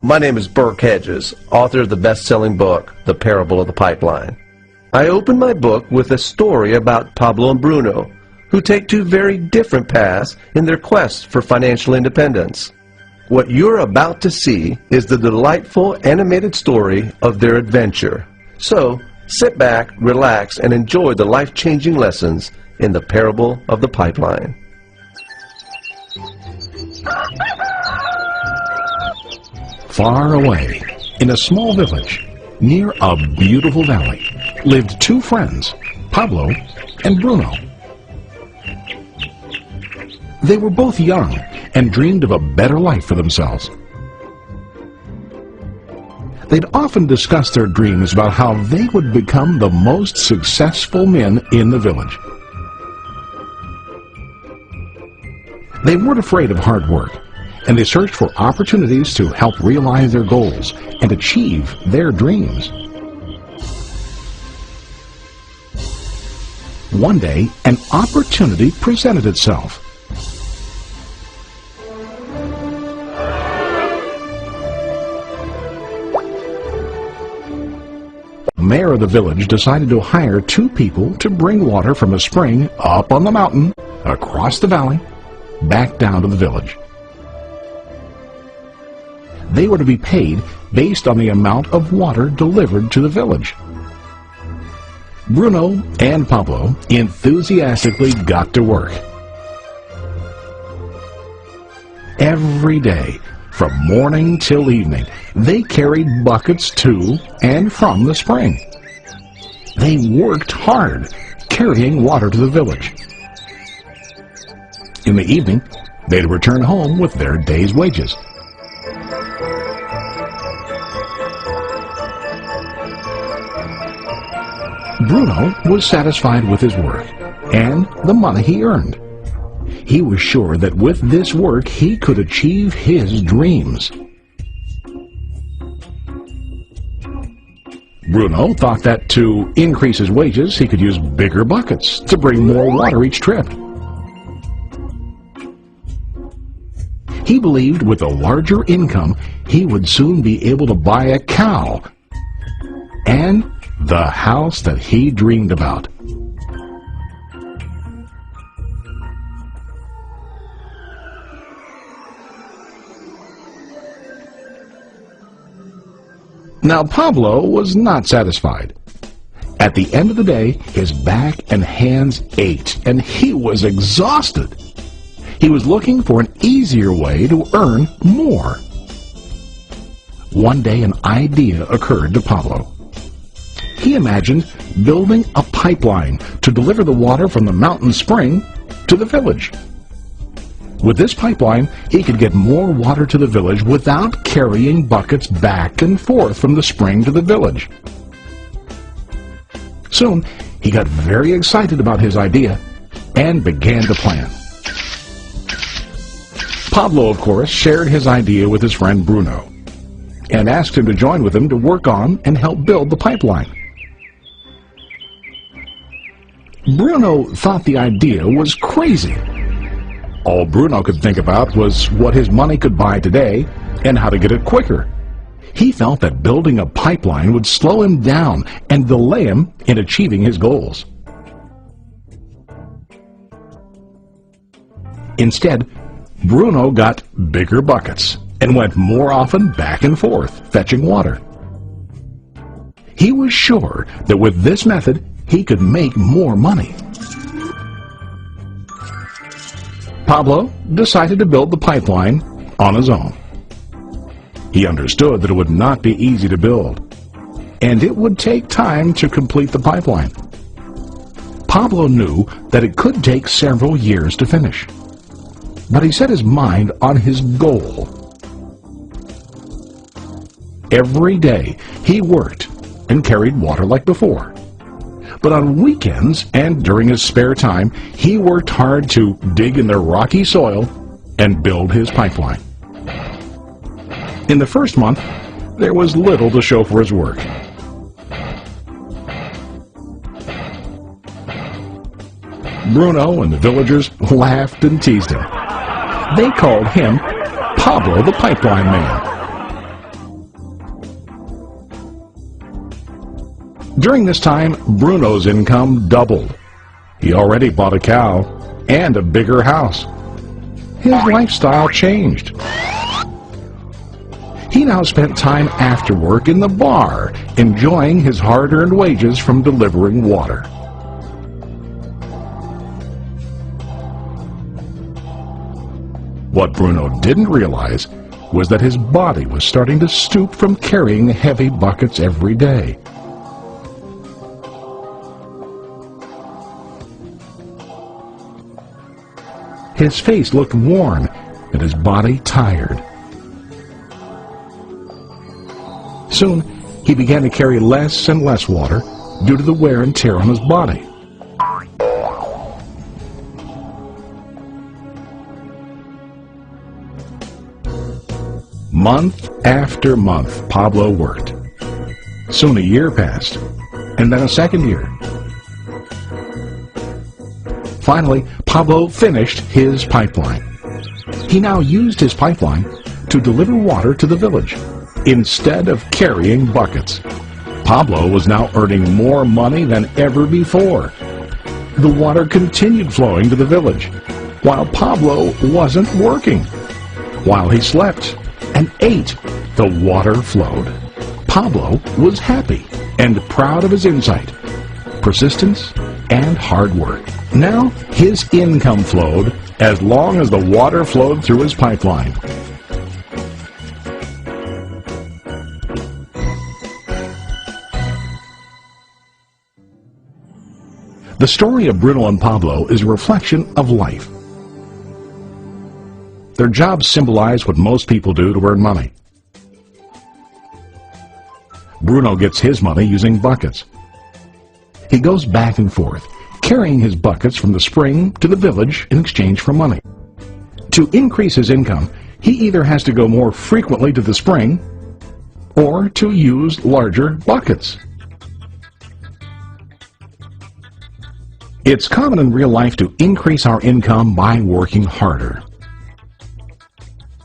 My name is Burke Hedges, author of the best-selling book, The Parable of the Pipeline. I open my book with a story about Pablo and Bruno, who take two very different paths in their quest for financial independence. What you're about to see is the delightful animated story of their adventure. So, sit back, relax, and enjoy the life-changing lessons in The Parable of the Pipeline. Far away, in a small village, near a beautiful valley, lived two friends, Pablo and Bruno. They were both young and dreamed of a better life for themselves. They'd often discuss their dreams about how they would become the most successful men in the village. They weren't afraid of hard work, and they searched for opportunities to help realize their goals and achieve their dreams. One day, an opportunity presented itself. The mayor of the village decided to hire two people to bring water from a spring up on the mountain, across the valley, back down to the village. They were to be paid based on the amount of water delivered to the village. Bruno and Pablo enthusiastically got to work. Every day, from morning till evening, they carried buckets to and from the spring. They worked hard, carrying water to the village. In the evening, they'd return home with their day's wages. Bruno was satisfied with his work and the money he earned. He was sure that with this work he could achieve his dreams. Bruno thought that to increase his wages he could use bigger buckets to bring more water each trip. He believed with a larger income he would soon be able to buy a cow and the house that he dreamed about. Now Pablo was not satisfied. At the end of the day, his back and hands ached, and he was exhausted. He was looking for an easier way to earn more. One day an idea occurred to Pablo. He imagined building a pipeline to deliver the water from the mountain spring to the village. With this pipeline, he could get more water to the village without carrying buckets back and forth from the spring to the village. Soon, he got very excited about his idea and began to plan. Pablo, of course, shared his idea with his friend Bruno and asked him to join with him to work on and help build the pipeline. Bruno thought the idea was crazy. All Bruno could think about was what his money could buy today and how to get it quicker. He felt that building a pipeline would slow him down and delay him in achieving his goals. Instead, Bruno got bigger buckets and went more often back and forth fetching water. He was sure that with this method he could make more money. Pablo decided to build the pipeline on his own. He understood that it would not be easy to build, and it would take time to complete the pipeline. Pablo knew that it could take several years to finish, but he set his mind on his goal. Every day he worked and carried water like before. But on weekends and during his spare time, he worked hard to dig in the rocky soil and build his pipeline. In the first month, there was little to show for his work. Bruno and the villagers laughed and teased him. They called him Pablo the Pipeline Man. During this time, Bruno's income doubled. He already bought a cow and a bigger house. His lifestyle changed. He now spent time after work in the bar, enjoying his hard-earned wages from delivering water. What Bruno didn't realize was that his body was starting to stoop from carrying heavy buckets every day. His face looked worn and his body tired. Soon, he began to carry less and less water due to the wear and tear on his body. Month after month, Pablo worked. Soon a year passed, and then a second year. Finally, Pablo finished his pipeline. He now used his pipeline to deliver water to the village instead of carrying buckets. Pablo was now earning more money than ever before. The water continued flowing to the village, while Pablo wasn't working. While he slept and ate, the water flowed. Pablo was happy and proud of his insight, persistence, and hard work. Now his income flowed as long as the water flowed through his pipeline. The story of Bruno and Pablo is a reflection of life. Their jobs symbolize what most people do to earn money. Bruno gets his money using buckets. He goes back and forth, carrying his buckets from the spring to the village in exchange for money. To increase his income, he either has to go more frequently to the spring or to use larger buckets. It's common in real life to increase our income by working harder.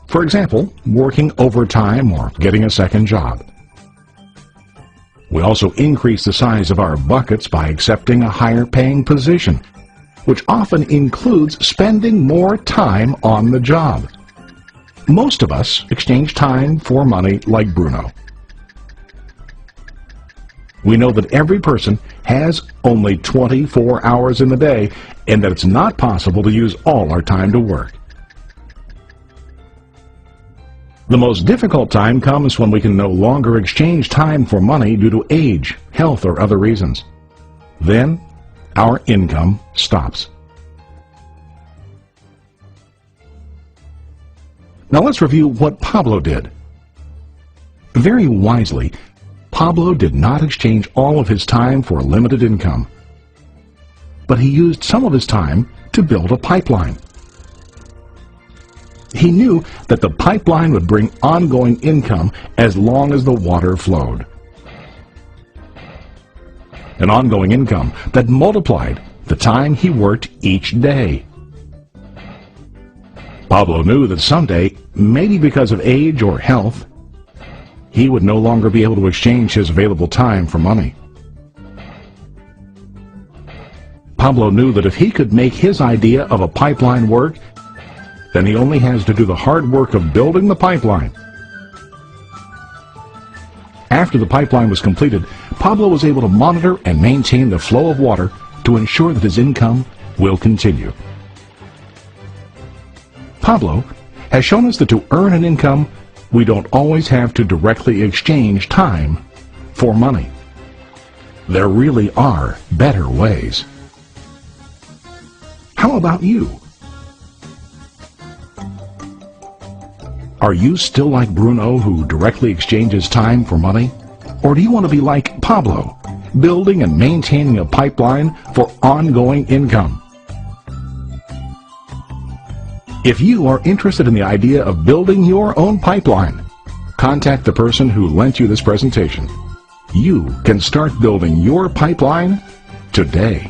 For example, working overtime or getting a second job. We also increase the size of our buckets by accepting a higher paying position, which often includes spending more time on the job. Most of us exchange time for money like Bruno. We know that every person has only 24 hours in the day and that it's not possible to use all our time to work. The most difficult time comes when we can no longer exchange time for money due to age, health, or other reasons. Then, our income stops. Now let's review what Pablo did. Very wisely, Pablo did not exchange all of his time for a limited income, but he used some of his time to build a pipeline. He knew that the pipeline would bring ongoing income as long as the water flowed. An ongoing income that multiplied the time he worked each day. Pablo knew that someday, maybe because of age or health, he would no longer be able to exchange his available time for money. Pablo knew that if he could make his idea of a pipeline work, then he only has to do the hard work of building the pipeline. After the pipeline was completed, Pablo was able to monitor and maintain the flow of water to ensure that his income will continue. Pablo has shown us that to earn an income, we don't always have to directly exchange time for money. There really are better ways. How about you? Are you still like Bruno, who directly exchanges time for money? Or do you want to be like Pablo, building and maintaining a pipeline for ongoing income? If you are interested in the idea of building your own pipeline, contact the person who lent you this presentation. You can start building your pipeline today.